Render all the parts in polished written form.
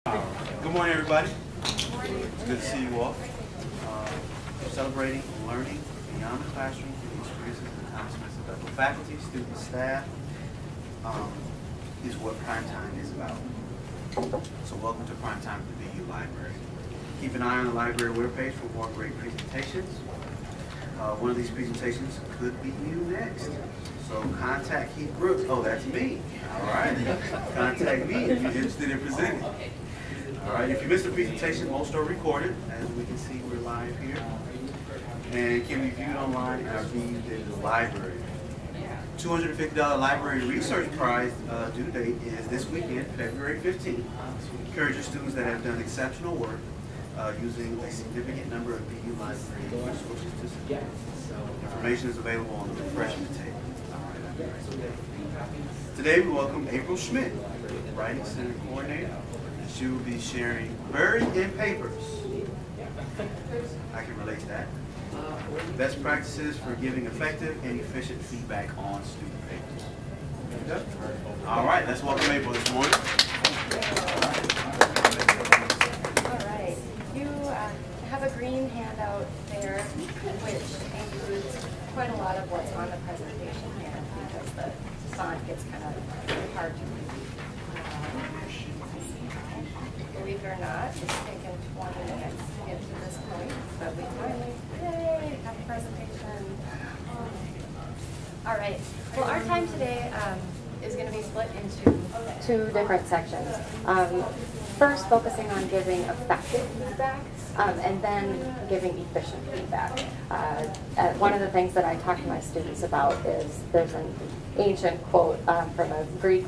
Good morning, everybody. It's good to see you all. Celebrating learning beyond the classroom through the experiences and accomplishments of fellow faculty, students, staff is what Prime Time is about. So welcome to Prime Time at the BU Library. Keep an eye on the library webpage for more great presentations. One of these presentations could be you next. So contact Keith Brooks. Oh, that's me. All right. Contact me if you're interested in presenting. All right. If you missed the presentation, most are recorded. As we can see, we're live here. And can be viewed online at our BU Digital Library. $250 library research prize due date is this weekend, February 15th. Encourage your students that have done exceptional work using a significant number of BU library resources to support. Information is available on the refreshment table. Today we welcome April Schmidt, Writing Center Coordinator, and she will be sharing Buried in Papers. I can relate to that. Best practices for giving effective and efficient feedback on student papers. All right, let's welcome April this morning. All right, you have a green handout there, which includes quite a lot of what's on the presentation here, because the font gets kind of hard to read. Believe it or not, it's taken 20 minutes to get to this point, but we finally, yay, have a presentation. All right, well, our time today is going to be split into two different sections. First, focusing on giving effective feedback, and then giving efficient feedback. One of the things that I talk to my students about is there's an ancient quote from a Greek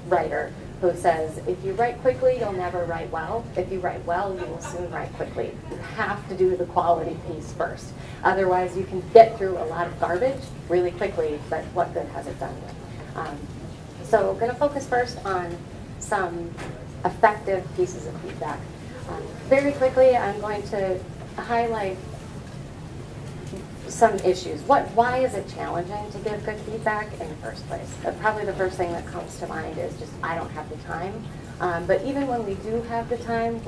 writer who says, if you write quickly, you'll never write well. If you write well, you will soon write quickly. You have to do the quality piece first. Otherwise, you can get through a lot of garbage really quickly, but what good has it done you? So we're going to focus first on some effective pieces of feedback. Very quickly, I'm going to highlight some issues. Why is it challenging to give good feedback in the first place? Probably the first thing that comes to mind is just, I don't have the time. But even when we do have the time,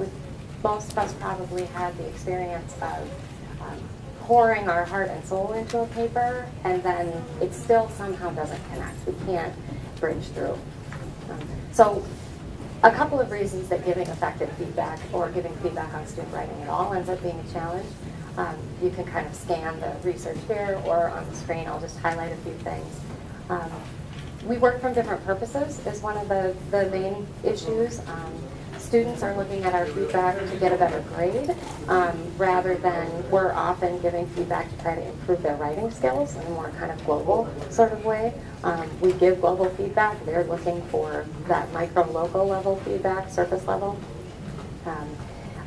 most of us probably had the experience of pouring our heart and soul into a paper, and then it still somehow doesn't connect. We can't bridge through. So a couple of reasons that giving effective feedback or giving feedback on student writing at all ends up being a challenge. You can kind of scan the research here, or on the screen I'll just highlight a few things. We work from different purposes is one of the main issues. Students are looking at our feedback to get a better grade, rather than we're often giving feedback to try to improve their writing skills in a more kind of global sort of way. We give global feedback. They're looking for that micro-local level feedback, surface level.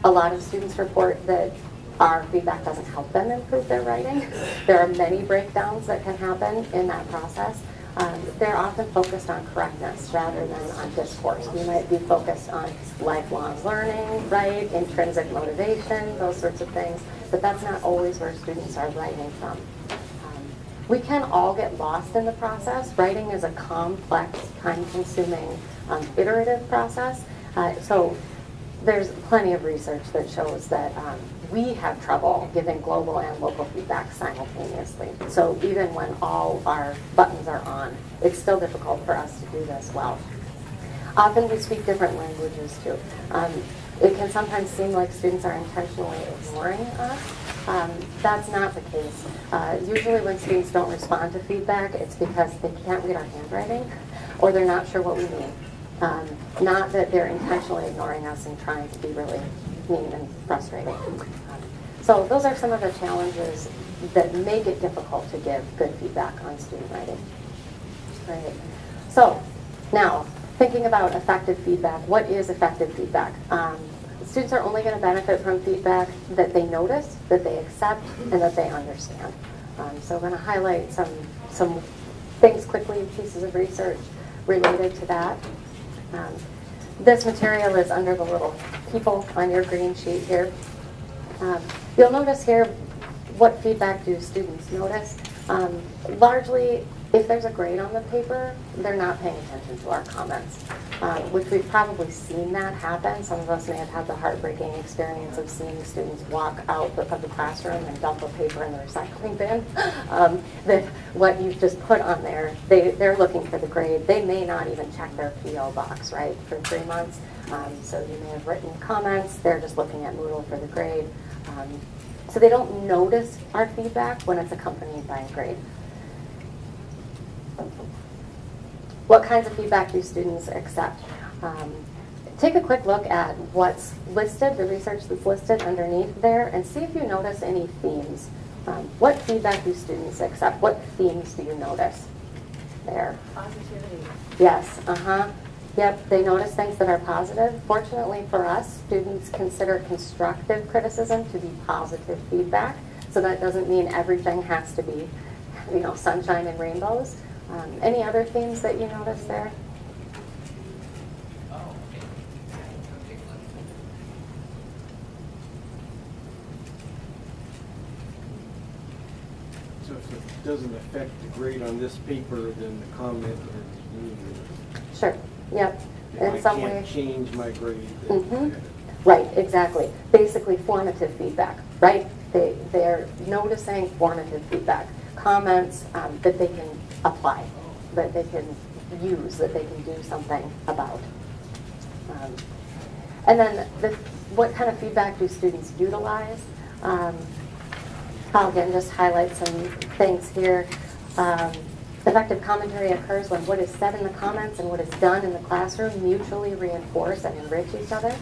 A lot of students report that our feedback doesn't help them improve their writing. There are many breakdowns that can happen in that process. They're often focused on correctness rather than on discourse. We might be focused on lifelong learning, right, intrinsic motivation, those sorts of things, but that's not always where students are writing from. We can all get lost in the process. Writing is a complex, time-consuming, iterative process. So there's plenty of research that shows that we have trouble giving global and local feedback simultaneously. So even when all our buttons are on, it's still difficult for us to do this well. Often we speak different languages too. It can sometimes seem like students are intentionally ignoring us. That's not the case. Usually when students don't respond to feedback, it's because they can't read our handwriting, or they're not sure what we mean. Not that they're intentionally ignoring us and trying to be really mean and frustrating. So those are some of the challenges that make it difficult to give good feedback on student writing. Right. So now, thinking about effective feedback, what is effective feedback? Students are only going to benefit from feedback that they notice, that they accept, and that they understand. So I'm going to highlight some things quickly, pieces of research related to that. This material is under the little people on your green sheet here. You'll notice here, what feedback do students notice? Largely, if there's a grade on the paper, they're not paying attention to our comments, which we've probably seen that happen. Some of us may have had the heartbreaking experience of seeing students walk out of the classroom and dump a paper in the recycling bin. That what you've just put on there, they're looking for the grade. They may not even check their PO box, right, for 3 months. So you may have written comments. They're just looking at Moodle for the grade. So they don't notice our feedback when it's accompanied by a grade. What kinds of feedback do students accept? Take a quick look at what's listed, the research that's listed underneath there, and see if you notice any themes. What feedback do students accept? What themes do you notice there? Positivity. Yes, Yep, they notice things that are positive. Fortunately for us, students consider constructive criticism to be positive feedback. So that doesn't mean everything has to be, sunshine and rainbows. Any other themes that you notice there? So if it doesn't affect the grade on this paper, then the comment is meaningless. Sure. Yep. If In some I way. can't change my grade. Right, exactly. Basically formative feedback, right? They're noticing formative feedback. Comments that they can apply, that they can use, that they can do something about. And then what kind of feedback do students utilize? I'll again just highlight some things here. Effective commentary occurs when what is said in the comments and what is done in the classroom mutually reinforce and enrich each other.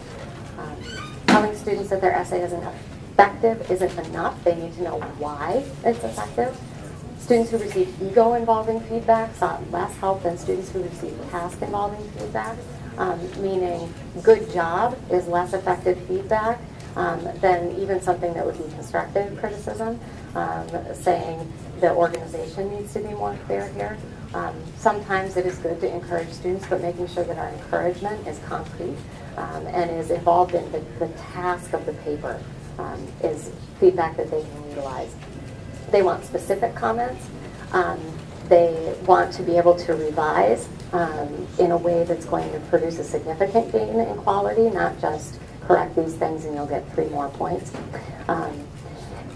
Telling students that their essay isn't effective isn't enough. They need to know why it's effective. Students who receive ego-involving feedback sought less help than students who receive task-involving feedback, meaning good job is less effective feedback than even something that would be constructive criticism, saying the organization needs to be more clear here. Sometimes it is good to encourage students, but making sure that our encouragement is concrete and is involved in the task of the paper is feedback that they can utilize. They want specific comments. They want to be able to revise in a way that's going to produce a significant gain in quality, not just correct these things and you'll get 3 more points.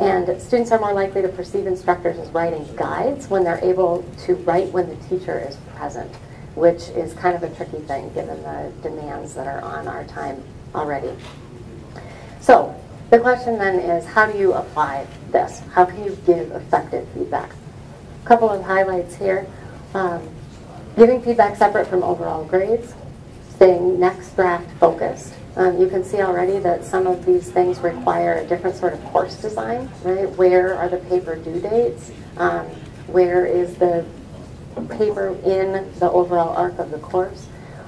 And students are more likely to perceive instructors as writing guides when they're able to write when the teacher is present, which is kind of a tricky thing given the demands that are on our time already. So the question then is, how do you apply this? How can you give effective feedback? A couple of highlights here. Giving feedback separate from overall grades, staying next draft focused. You can see already that some of these things require a different sort of course design, right? Where are the paper due dates? Where is the paper in the overall arc of the course?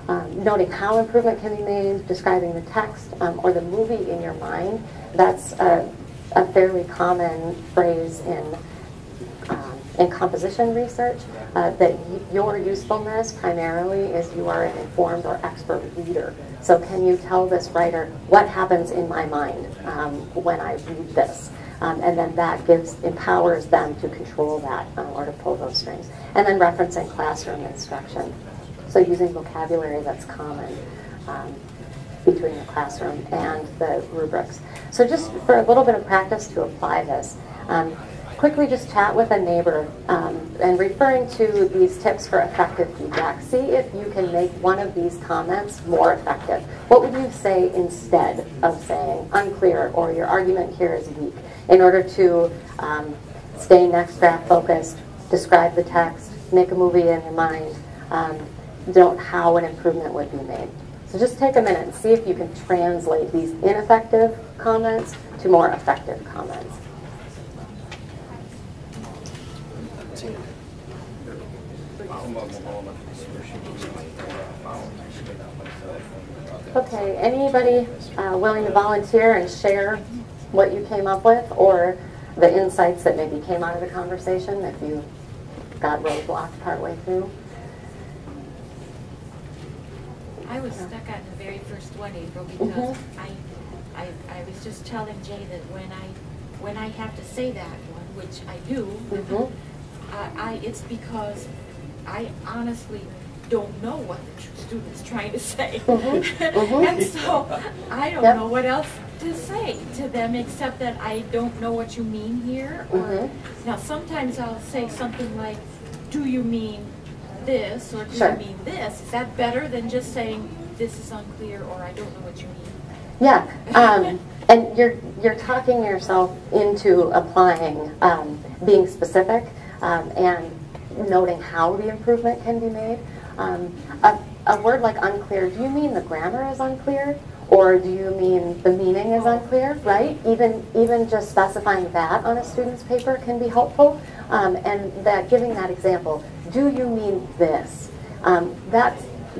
Noting how improvement can be made, describing the text or the movie in your mind. That's a fairly common phrase in composition research, that your usefulness primarily is you are an informed or expert reader. So can you tell this writer what happens in my mind when I read this? And then that empowers them to control that or to pull those strings. And then referencing classroom instruction. So using vocabulary that's common between the classroom and the rubrics. So just for a little bit of practice to apply this, quickly just chat with a neighbor and referring to these tips for effective feedback. See if you can make one of these comments more effective. What would you say instead of saying unclear or your argument here is weak in order to stay next draft focused, describe the text, make a movie in your mind, note how an improvement would be made. So just take a minute and see if you can translate these ineffective comments to more effective comments. Okay, anybody willing to volunteer and share what you came up with or the insights that maybe came out of the conversation if you got roadblocked partway through? I was stuck on the very first one, April, because I was just telling Jay that when I have to say that one, which I do, It's because I honestly don't know what the student's trying to say. And so I don't know what else to say to them except that I don't know what you mean here. Or, now sometimes I'll say something like, do you mean this, or do you mean this? Is that better than just saying this is unclear, or I don't know what you mean? Yeah, and you're talking yourself into applying, being specific, and noting how the improvement can be made. A word like unclear, do you mean the grammar is unclear? Or do you mean the meaning is unclear, right? Even just specifying that on a student's paper can be helpful. And that giving that example, do you mean this?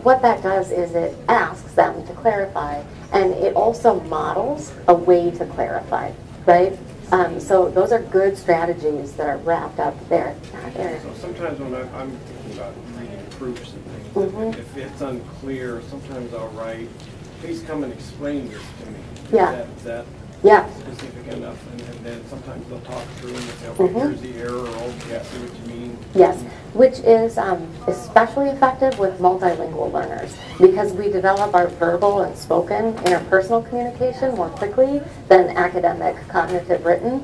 What that does is it asks them to clarify, and it also models a way to clarify, right? So those are good strategies that are wrapped up there. So sometimes when I'm thinking about reading proofs and things, if it's unclear, sometimes I'll write, please come and explain this to me. Is that specific enough? And then sometimes they'll talk through and say, okay, here's the error, or okay, I see what you mean. Yes, which is especially effective with multilingual learners, because we develop our verbal and spoken interpersonal communication more quickly than academic cognitive written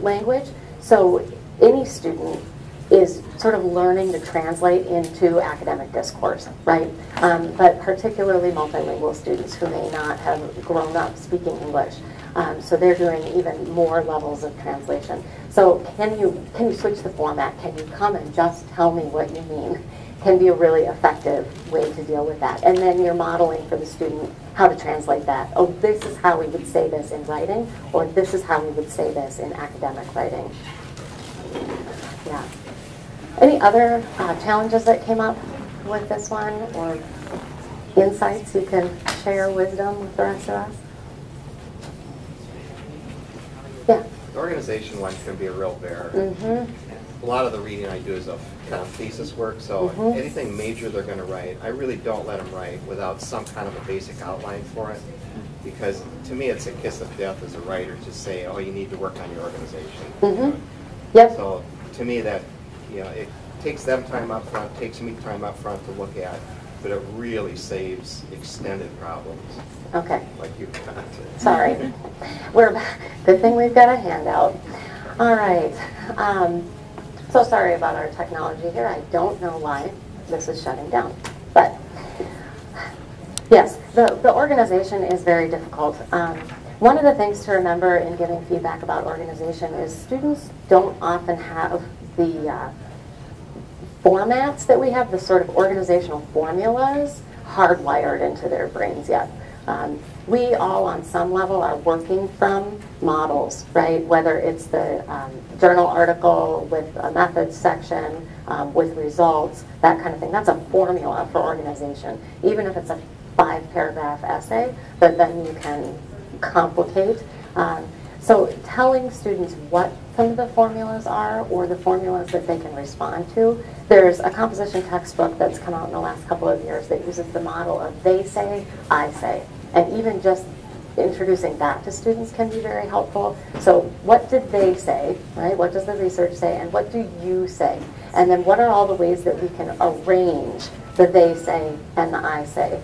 language. So any student is sort of learning to translate into academic discourse, right? But particularly multilingual students who may not have grown up speaking English. So they're doing even more levels of translation. So can you switch the format? Can you come and just tell me what you mean? Can be a really effective way to deal with that. And then you're modeling for the student how to translate that. Oh, this is how we would say this in writing, or this is how we would say this in academic writing. Yeah. Any other challenges that came up with this one, or insights you can share wisdom with the rest of us? Yeah. The organization one can be a real bear. A lot of the reading I do is of kind of thesis work, so anything major they're going to write, I really don't let them write without some kind of a basic outline for it, because to me it's a kiss of death as a writer to say, oh, you need to work on your organization. Yep. So to me that, it takes them time up front, takes me time up front to look at, but it really saves extended problems. Okay. Like you've got. Sorry. We're back. Good thing we've got a handout. All right. So sorry about our technology here. I don't know why this is shutting down. But yes, the organization is very difficult. One of the things to remember in giving feedback about organization is students don't often have the formats that we have, the sort of organizational formulas hardwired into their brains yet. We all, on some level, are working from models, right? Whether it's the journal article with a methods section, with results, that kind of thing. That's a formula for organization, even if it's a 5-paragraph essay, but then you can complicate. So telling students what some of the formulas are, or the formulas that they can respond to. There's a composition textbook that's come out in the last couple of years that uses the model of they say, I say. And even just introducing that to students can be very helpful. So what did they say, right? What does the research say, and what do you say? And then what are all the ways that we can arrange the they say and the I say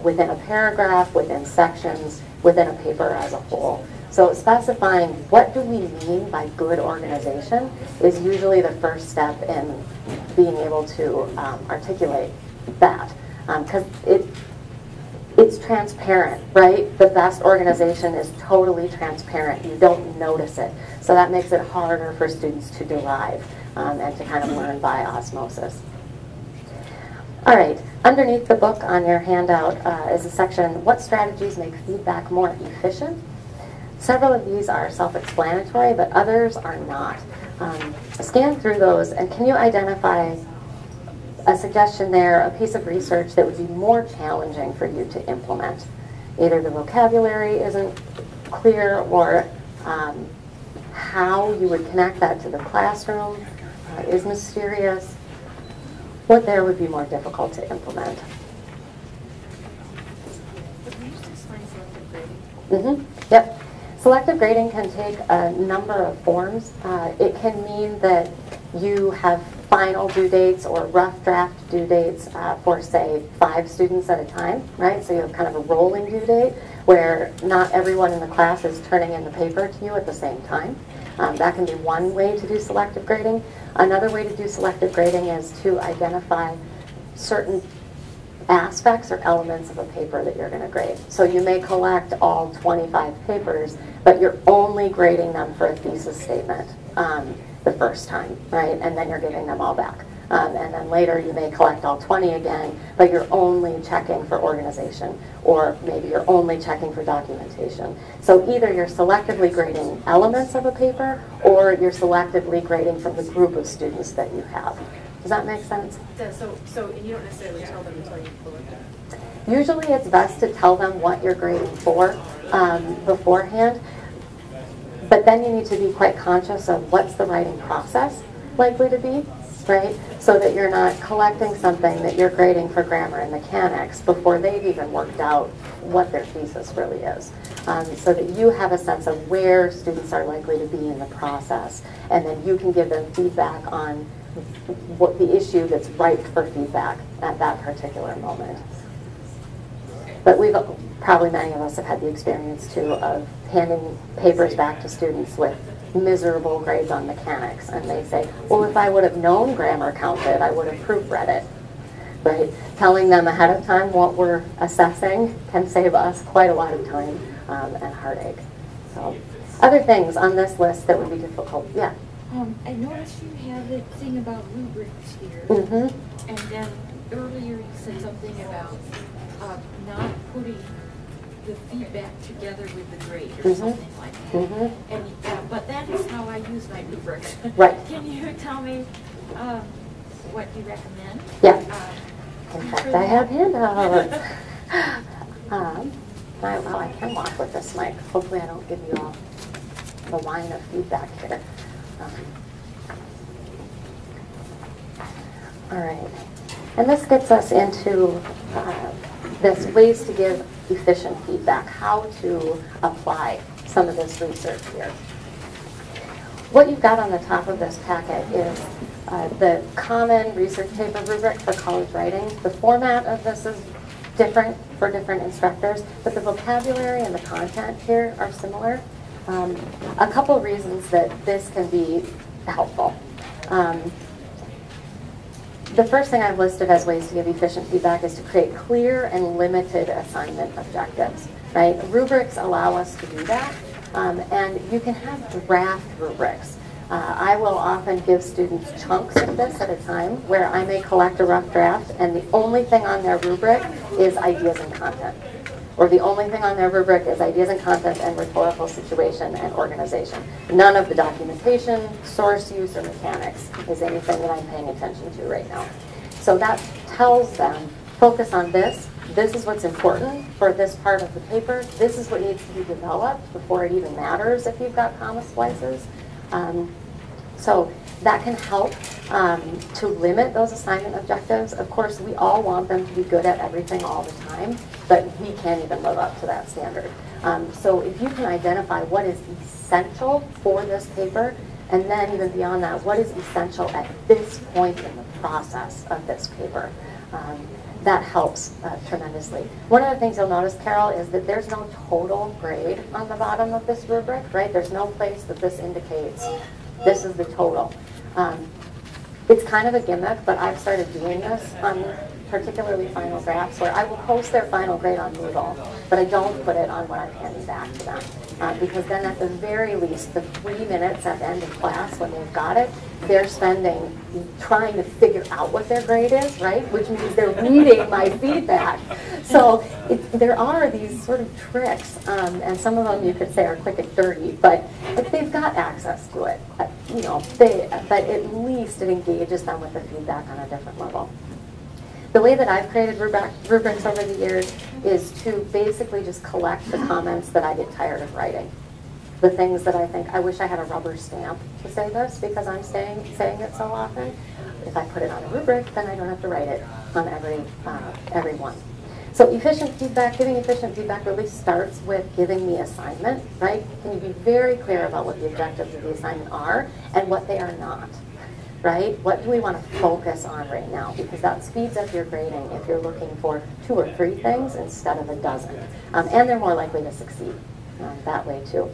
within a paragraph, within sections, within a paper as a whole. So specifying what do we mean by good organization is usually the first step in being able to articulate that. Because it's transparent, right? The best organization is totally transparent. You don't notice it. So that makes it harder for students to derive and to kind of learn by osmosis. All right, underneath the book on your handout is a section, what strategies make feedback more efficient? Several of these are self-explanatory, but others are not. Scan through those, and can you identify a suggestion there, a piece of research that would be more challenging for you to implement? Either the vocabulary isn't clear, or how you would connect that to the classroom is mysterious. What there would be more difficult to implement? Can you just explain selective grading? Yep. Selective grading can take a number of forms. It can mean that you have final due dates or rough draft due dates for, say, 5 students at a time, right? So you have kind of a rolling due date where not everyone in the class is turning in the paper to you at the same time. That can be one way to do selective grading. Another way to do selective grading is to identify certain aspects or elements of a paper that you're going to grade. So you may collect all 25 papers, but you're only grading them for a thesis statement the first time, right? And then you're giving them all back. And then later you may collect all 20 again, but you're only checking for organization, or maybe you're only checking for documentation. So either you're selectively grading elements of a paper, or you're selectively grading from the group of students that you have. Does that make sense? So you don't necessarily tell them until you collect it? Usually it's best to tell them what you're grading for beforehand, but then you need to be quite conscious of what's the writing process likely to be, right? So that you're not collecting something that you're grading for grammar and mechanics before they've even worked out what their thesis really is. So that you have a sense of where students are likely to be in the process, and then you can give them feedback on what the issue that's ripe for feedback at that particular moment. But we've probably, many of us have had the experience too of handing papers back to students with miserable grades on mechanics, and they say, well, if I would have known grammar counted, I would have proofread it, right? Telling them ahead of time what we're assessing can save us quite a lot of time and heartache. So, other things on this list that would be difficult, yeah? I noticed you have the thing about rubrics here, and then earlier you said something about not putting the feedback together with the grade or something like that. And but that is how I use my rubrics. Right. Can you tell me what you recommend? Yeah. In fact, I have handouts. Well, I can walk with this mic. Hopefully I don't give you all the line of feedback here. All right. And this gets us into this ways to give efficient feedback, how to apply some of this research here. What you've got on the top of this packet is the common research paper rubric for college writing. The format of this is different for different instructors, but the vocabulary and the content here are similar. A couple reasons that this can be helpful. The first thing I've listed as ways to give efficient feedback is to create clear and limited assignment objectives, right? Rubrics allow us to do that, and you can have draft rubrics. I will often give students chunks of this at a time where I may collect a rough draft, and the only thing on their rubric is ideas and content. Or the only thing on their rubric is ideas and content and rhetorical situation and organization. None of the documentation, source use, or mechanics is anything that I'm paying attention to right now. So that tells them, focus on this. This is what's important for this part of the paper. This is what needs to be developed before it even matters if you've got comma splices. So that can help to limit those assignment objectives. Of course, we all want them to be good at everything all the time, but we can't even live up to that standard. So if you can identify what is essential for this paper, and then even beyond that, what is essential at this point in the process of this paper, that helps tremendously. One of the things you'll notice, Carol, is that there's no total grade on the bottom of this rubric, right? There's no place that this indicates this is the total. It's kind of a gimmick, but I've started doing this on particularly final drafts where I will post their final grade on Moodle, but I don't put it on what I'm handing back to them. Because then at the very least, the 3 minutes at the end of class when they've got it, they're spending trying to figure out what their grade is, right? Which means they're reading my feedback. So there are these sort of tricks, and some of them you could say are quick and dirty, but they've got access to it. You know, but at least it engages them with the feedback on a different level. The way that I've created rubrics over the years is to basically just collect the comments that I get tired of writing. The things that I think, I wish I had a rubber stamp to say this because I'm saying it so often. If I put it on a rubric, then I don't have to write it on every one. So efficient feedback, giving efficient feedback really starts with giving the assignment, right? Can you be very clear about what the objectives of the assignment are and what they are not? right? What do we want to focus on right now? Because that speeds up your grading if you're looking for 2 or 3 things instead of a dozen. And they're more likely to succeed that way too.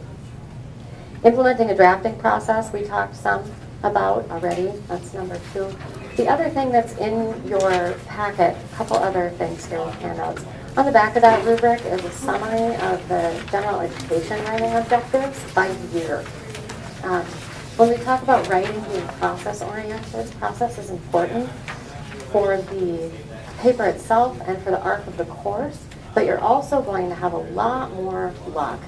Implementing a drafting process, we talked some about already. That's number 2. The other thing that's in your packet, a couple other things here with handouts. On the back of that rubric is a summary of the general education writing objectives by year. When we talk about writing being process-oriented, process is important for the paper itself and for the arc of the course, but you're also going to have a lot more luck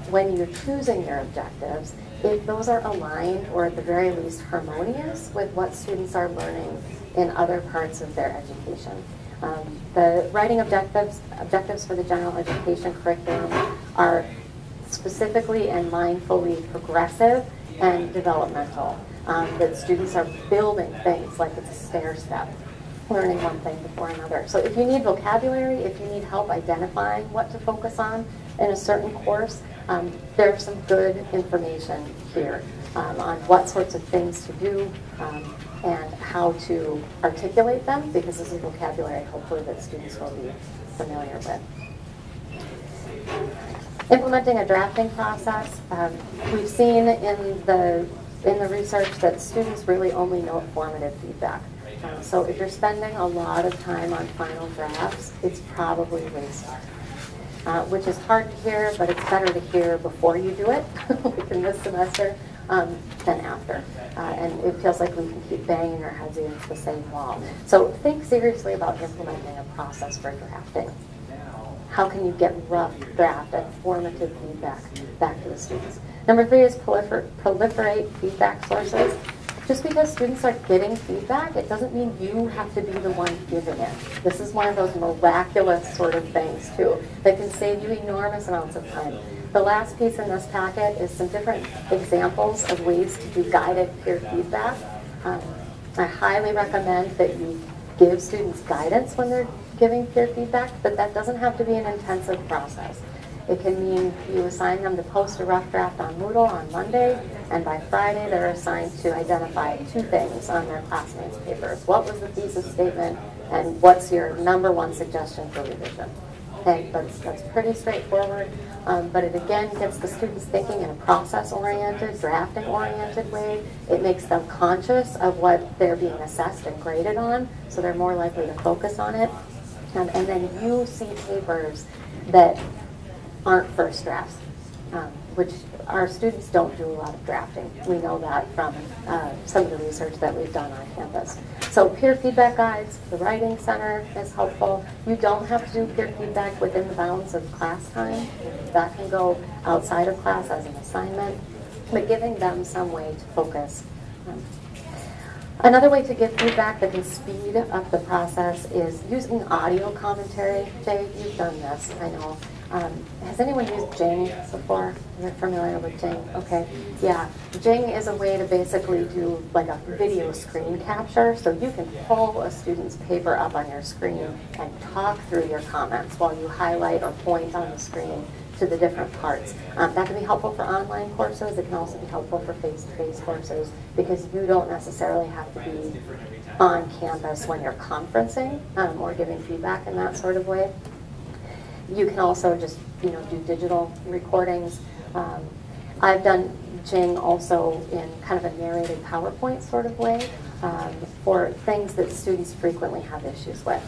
when you're choosing your objectives if those are aligned or at the very least harmonious with what students are learning in other parts of their education. The writing objectives for the general education curriculum are specifically and mindfully progressive and developmental. That students are building things like it's a stair step, learning one thing before another. So if you need vocabulary, if you need help identifying what to focus on in a certain course, there's some good information here on what sorts of things to do and how to articulate them, because this is vocabulary hopefully that students will be familiar with. Implementing a drafting process. We've seen in the research that students really only note formative feedback. So if you're spending a lot of time on final drafts, it's probably wasted. Which is hard to hear, but it's better to hear before you do it, like in this semester, than after. And it feels like we can keep banging our heads against the same wall. So think seriously about implementing a process for drafting. How can you get rough draft and formative feedback back to the students? Number 3 is proliferate feedback sources. Just because students are getting feedback, it doesn't mean you have to be the one giving it. This is one of those miraculous sort of things, too, that can save you enormous amounts of time. The last piece in this packet is some different examples of ways to do guided peer feedback. I highly recommend that you give students guidance when they're giving peer feedback, but that doesn't have to be an intensive process. It can mean you assign them to post a rough draft on Moodle on Monday, and by Friday they're assigned to identify 2 things on their classmates' papers. What was the thesis statement, and what's your number 1 suggestion for revision? Okay, that's pretty straightforward, but it again gets the students thinking in a process-oriented, drafting-oriented way. It makes them conscious of what they're being assessed and graded on, so they're more likely to focus on it. And then you see papers that aren't first drafts, which our students don't do a lot of drafting. We know that from some of the research that we've done on campus. So peer feedback guides, the Writing Center is helpful. You don't have to do peer feedback within the bounds of class time. That can go outside of class as an assignment, but giving them some way to focus. Another way to give feedback that can speed up the process is using audio commentary. Jay, you've done this, I know. Has anyone used Jing before? You're familiar with Jing? Okay. Yeah. Jing is a way to basically do like a video screen capture. So you can pull a student's paper up on your screen and talk through your comments while you highlight or point on the screen to the different parts. That can be helpful for online courses. It can also be helpful for face-to-face courses because you don't necessarily have to be on campus when you're conferencing or giving feedback in that sort of way. You can also just, do digital recordings. I've done Jing also in kind of a narrated PowerPoint sort of way for things that students frequently have issues with.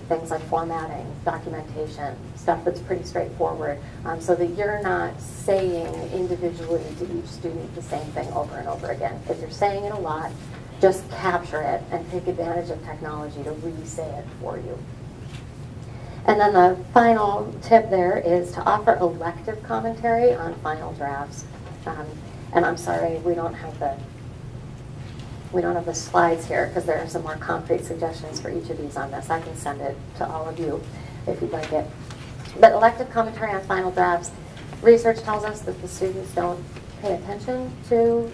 Things like formatting, documentation, stuff that's pretty straightforward, so that you're not saying individually to each student the same thing over and over again. If you're saying it a lot, just capture it and take advantage of technology to re-say it for you. And then the final tip there is to offer elective commentary on final drafts. And I'm sorry, we don't have the slides here because there are some more concrete suggestions for each of these on this. I can send it to all of you if you'd like it. But elective commentary on final drafts, research tells us that the students don't pay attention to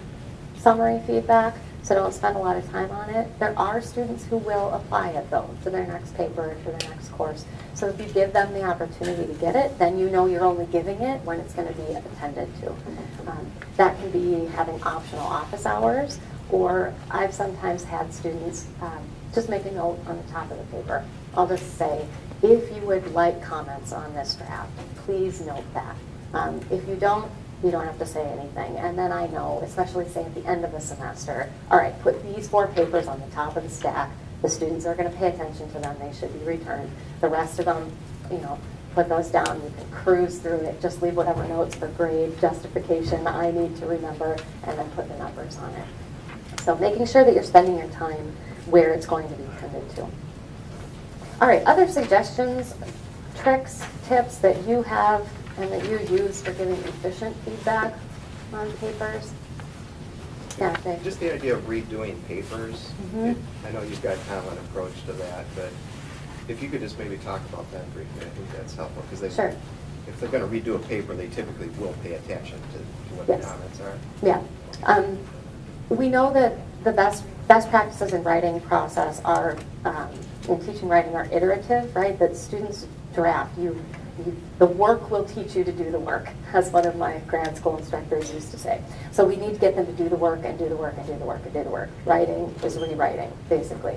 summary feedback, so don't spend a lot of time on it. There are students who will apply it, though, to their next paper, to their next course. So if you give them the opportunity to get it, then you know you're only giving it when it's going to be attended to. That can be having optional office hours Or I've sometimes had students just make a note on the top of the paper. I'll just say, if you would like comments on this draft, please note that. If you don't have to say anything. And then I know, especially say at the end of the semester, all right, put these 4 papers on the top of the stack. The students are going to pay attention to them. They should be returned. The rest of them, put those down. You can cruise through it. Just leave whatever notes for grade, justification I need to remember, and then put the numbers on it. So making sure that you're spending your time where it's going to be tended to. All right, other suggestions, tricks, tips that you have and that you use for giving efficient feedback on papers? Yeah, Dave. Just the idea of redoing papers. I know you've got kind of an approach to that, but if you could just maybe talk about that briefly, I think that's helpful. Because if they're going to redo a paper, they typically will pay attention to what the comments are. Yeah. We know that the best practices in writing process are, in teaching writing, are iterative, right? That students draft. The work will teach you to do the work, as one of my grad school instructors used to say. So we need to get them to do the work and do the work and do the work and do the work. Writing is rewriting, basically.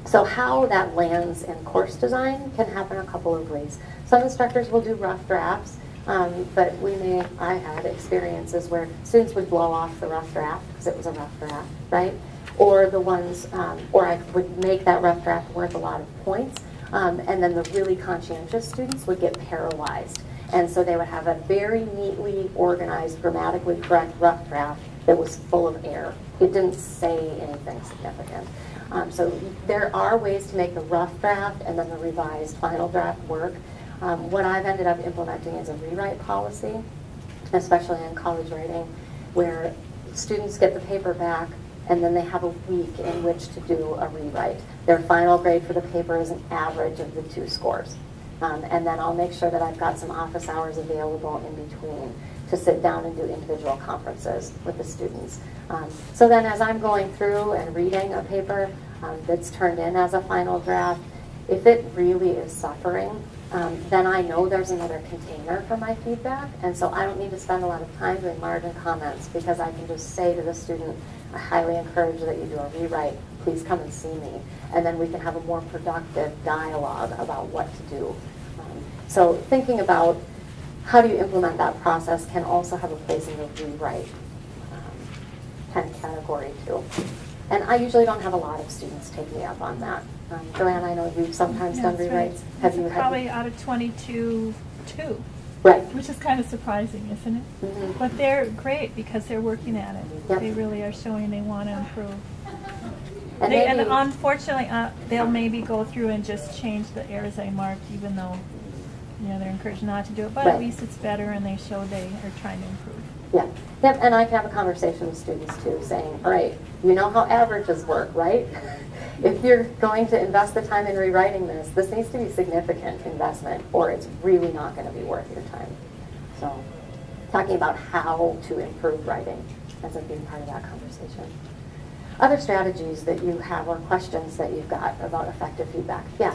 So how that lands in course design can happen a couple of ways. Some instructors will do rough drafts, but I had experiences where students would blow off the rough draft because it was a rough draft, right? Or the ones, or I would make that rough draft worth a lot of points. And then the really conscientious students would get paralyzed. And so they would have a very neatly organized, grammatically correct rough draft that was full of error. It didn't say anything significant. So there are ways to make the rough draft and then the revised final draft work. What I've ended up implementing is a rewrite policy, especially in college writing, where students get the paper back and then they have a week in which to do a rewrite. Their final grade for the paper is an average of the 2 scores. And then I'll make sure that I've got some office hours available in between to sit down and do individual conferences with the students. So then as I'm going through and reading a paper that's turned in as a final draft, if it really is suffering, then I know there's another container for my feedback, and so I don't need to spend a lot of time doing margin comments because I can just say to the student, I highly encourage that you do a rewrite. Please come and see me. And then we can have a more productive dialogue about what to do. So thinking about how do you implement that process can also have a place in the rewrite kind of category too. And I usually don't have a lot of students take me up on that. Joanne, I know you've sometimes done rewrites. Right. Have you probably out of 22, 2. Right. Which is kind of surprising, isn't it? But they're great because they're working at it. Yep. They really are showing they want to improve. And, And unfortunately, they'll maybe go through and just change the errors I marked, even though they're encouraged not to do it. But Right. at least it's better, and they show they are trying to improve. Yeah. Yep. And I can have a conversation with students too, saying, all right, you know how averages work, right? If you're going to invest the time in rewriting this needs to be significant investment, or it's really not going to be worth your time. So talking about how to improve writing as a big part of that conversation. Other strategies that you have or questions that you've got about effective feedback? Yeah.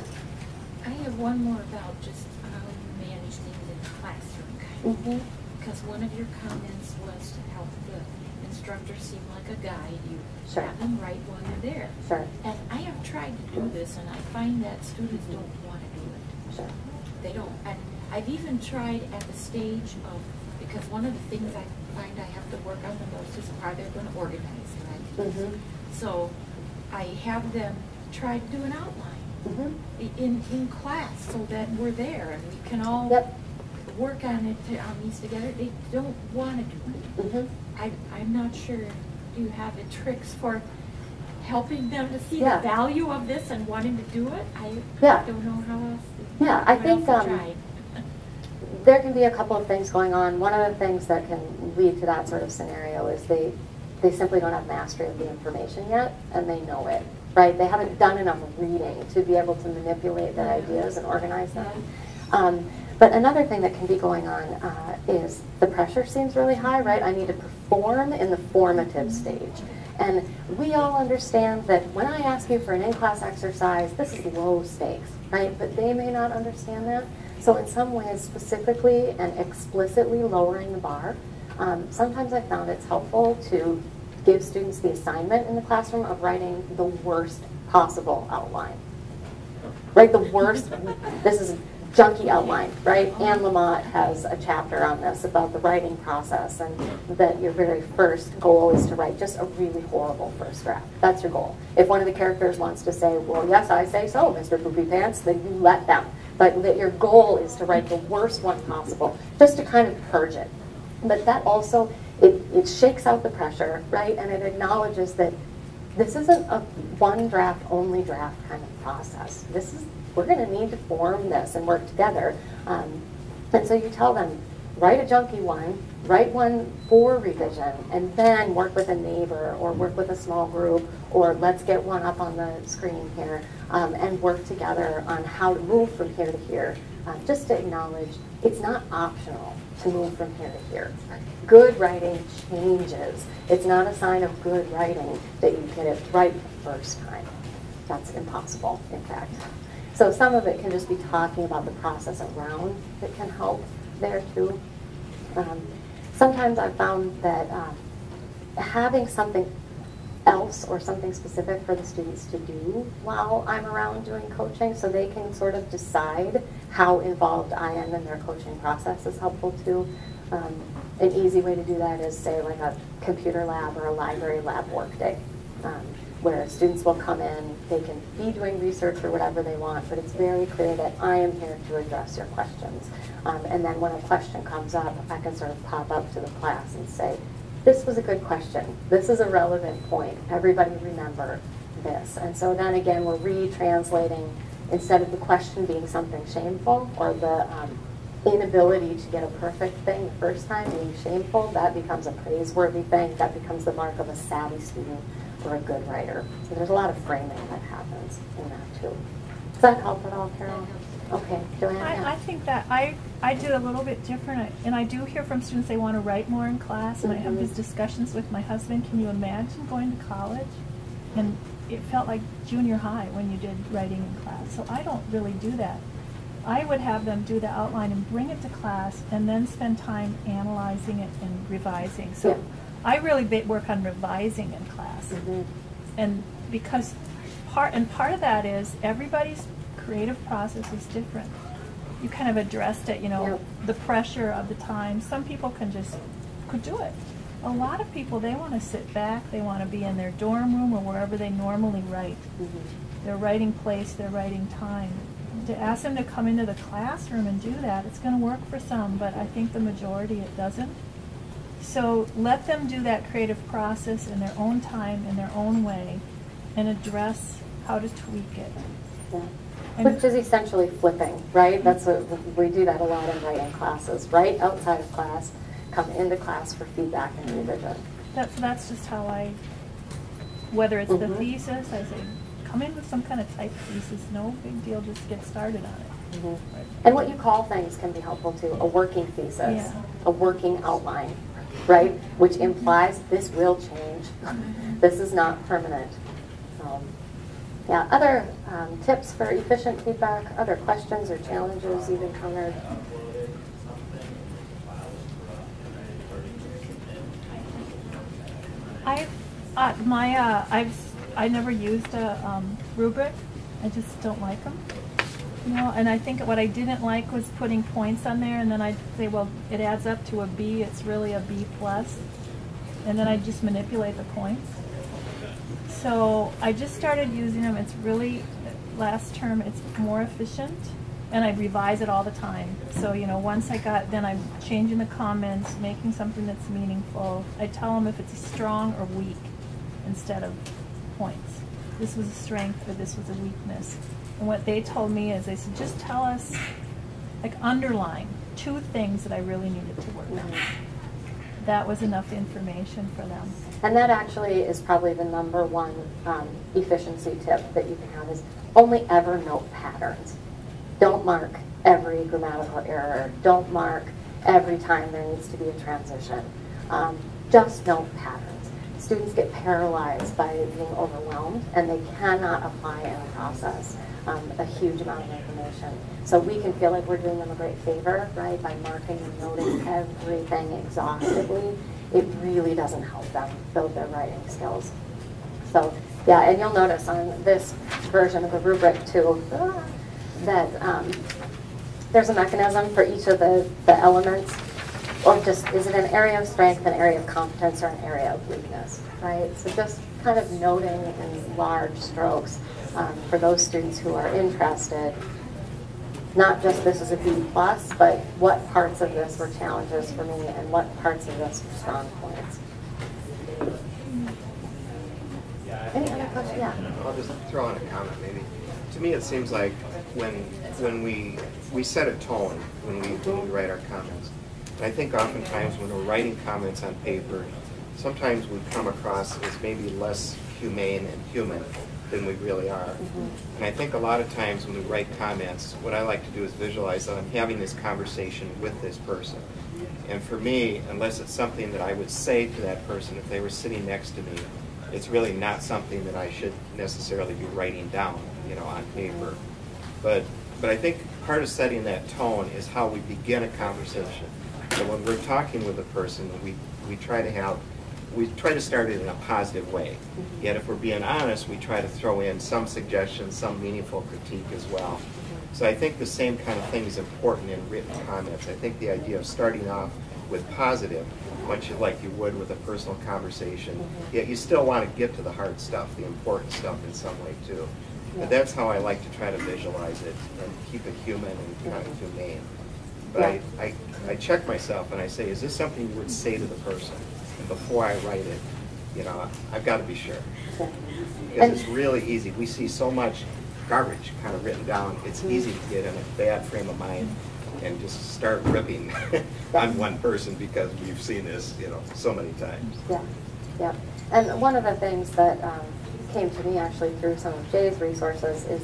I have one more about just how you manage things in the classroom, kind of. Because one of your comments was to help the instructor seem like a guide. You have them write while you're there. Sure. And I have tried to do this, and I find that students don't want to do it. Sure. They don't. And I've even tried at the stage of, because one of the things I find I have to work on the most is how they're going to organize, right? So I have them try to do an outline in class so that we're there and we can all work on it, on these together. They don't want to do it. I'm not sure. Do you have the tricks for helping them to see the value of this and wanting to do it? I don't know how else. Yeah, I think there can be a couple of things going on. One of the things that can lead to that sort of scenario is they simply don't have mastery of the information yet, and they know it, right? They haven't done enough reading to be able to manipulate their ideas and organize them. But another thing that can be going on is the pressure seems really high, right? I need to perform in the formative stage. And we all understand that when I ask you for an in-class exercise, this is low stakes, right? But they may not understand that. So in some ways, specifically and explicitly lowering the bar, sometimes I found it's helpful to give students the assignment in the classroom of writing the worst possible outline. Right, the worst, this is junky outline, right? Anne Lamott has a chapter on this about the writing process, and that your very first goal is to write just a really horrible first draft. That's your goal. If one of the characters wants to say, well, yes, I say so, Mr. Poopy Pants, then you let them. But that your goal is to write the worst one possible, just to kind of purge it. But that also, it shakes out the pressure, right? And it acknowledges that this isn't a one draft, only draft kind of process. This is, we're going to need to form this and work together. And so you tell them, write a junky one, write one for revision, and then work with a neighbor or work with a small group, or let's get one up on the screen here, and work together on how to move from here to here. Just to acknowledge, it's not optional to move from here to here. Good writing changes. It's not a sign of good writing that you get it right the first time. That's impossible, in fact. So some of it can just be talking about the process around that can help there too. Sometimes I've found that having something else or something specific for the students to do while I'm around doing coaching, so they can sort of decide how involved I am in their coaching process, is helpful too. An easy way to do that is, say, like a computer lab or a library lab workday, where students will come in, they can be doing research or whatever they want, but it's very clear that I am here to address your questions. And then when a question comes up, I can sort of pop up to the class and say, this was a good question. This is a relevant point. Everybody remember this. And so then again, we're retranslating, instead of the question being something shameful, or the inability to get a perfect thing the first time being shameful, that becomes a praiseworthy thing. That becomes the mark of a savvy student or a good writer. So there's a lot of framing that happens in that too. Does that help at all, Carol? Okay, Joanna? I think that I do a little bit different, and I do hear from students they want to write more in class, and I have these discussions with my husband. Can you imagine going to college? And it felt like junior high when you did writing in class, so I don't really do that. I would have them do the outline and bring it to class, and then spend time analyzing it and revising. So yeah. I really work on revising in class, and because part of that is everybody's creative process is different. You kind of addressed it, you know, the pressure of the time. Some people could do it. A lot of people, they want to sit back, they want to be in their dorm room or wherever they normally write. Their writing place, their writing time. To ask them to come into the classroom and do that, it's going to work for some, but I think the majority it doesn't. So let them do that creative process in their own time, in their own way, and address how to tweak it. Yeah. Which is essentially flipping, right? That's what we do that a lot in writing classes, right? Outside of class, come into class for feedback and revision. That's just how whether it's the thesis, I say, come in with some kind of type thesis, no big deal, just get started on it. Right. And what you call things can be helpful too. A working thesis, a working outline, right? Which implies this will change. This is not permanent. Yeah, other tips for efficient feedback, other questions or challenges you've encountered? I never used a rubric. I just don't like them. You know, and I think what I didn't like was putting points on there, and then I'd say, well, it adds up to a B. It's really a B+. And then I'd just manipulate the points. So I just started using them. It's really, last term, it's more efficient, and I revise it all the time. So, you know, once then I'm changing the comments, making something that's meaningful. I tell them if it's strong or weak instead of points. This was a strength or this was a weakness. And what they told me is, they said, just tell us, like, underline 2 things that I really needed to work on. That was enough information for them. And that actually is probably the #1 efficiency tip that you can have, is only ever note patterns. Don't mark every grammatical error. Don't mark every time there needs to be a transition. Just note patterns. Students get paralyzed by being overwhelmed, and they cannot apply in a process a huge amount of information. So we can feel like we're doing them a great favor, right, by marking and noting everything exhaustively. it really doesn't help them build their writing skills. So yeah, and you'll notice on this version of the rubric too, that there's a mechanism for each of the elements, or just, is it an area of strength, an area of competence, or an area of weakness, right? So just kind of noting in large strokes for those students who are interested, not just this is a B+, but what parts of this were challenges for me and what parts of this were strong points. Any other questions? Yeah. I'll just throw in a comment maybe. To me, it seems like when we set a tone when we write our comments. And I think oftentimes when we're writing comments on paper, sometimes we come across as maybe less humane and human than we really are. And I think a lot of times when we write comments, what I like to do is visualize that I'm having this conversation with this person. And for me, unless it's something that I would say to that person if they were sitting next to me, it's really not something that I should necessarily be writing down, on paper. But I think part of setting that tone is how we begin a conversation. So when we're talking with a person, we try to start it in a positive way. Yet if we're being honest, we try to throw in some suggestions, some meaningful critique as well. So I think the same kind of thing is important in written comments. I think the idea of starting off with positive, much like you would with a personal conversation, yet you still want to get to the hard stuff, the important stuff in some way too. But that's how I like to try to visualize it and keep it human and kind of humane. But I check myself and I say, is this something you would say to the person? And before I write it, I've got to be sure. Because it's really easy. We see so much garbage kind of written down. It's easy to get in a bad frame of mind and just start ripping on one person because we've seen this, so many times. Yeah. And one of the things that came to me actually through some of Jay's resources is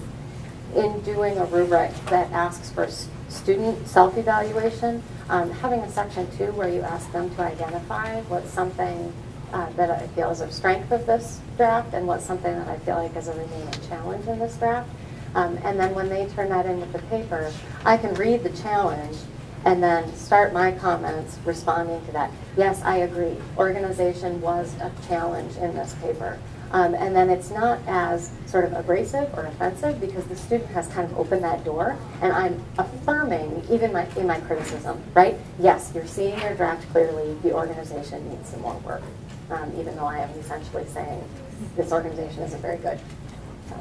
in doing a rubric that asks for student self-evaluation, having a section 2 where you ask them to identify what's something that I feel is a strength of this draft and what's something that I feel like is a remaining challenge in this draft. And then when they turn that in with the paper, I can read the challenge and then start my comments responding to that. Yes, I agree. Organization was a challenge in this paper. And then it's not as sort of abrasive or offensive because the student has kind of opened that door, and I'm affirming even in my criticism, right? Yes, you're seeing your draft clearly. The organization needs some more work, even though I am essentially saying this organization isn't very good. So,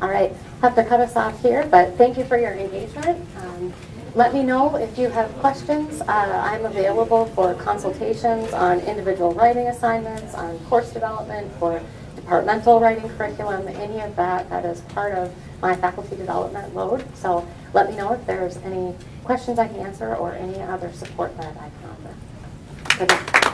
all right, have to cut us off here, but thank you for your engagement. Let me know if you have questions. I'm available for consultations on individual writing assignments, on course development, for departmental writing curriculum, any of that is part of my faculty development load. So let me know if there's any questions I can answer or any other support that I can offer.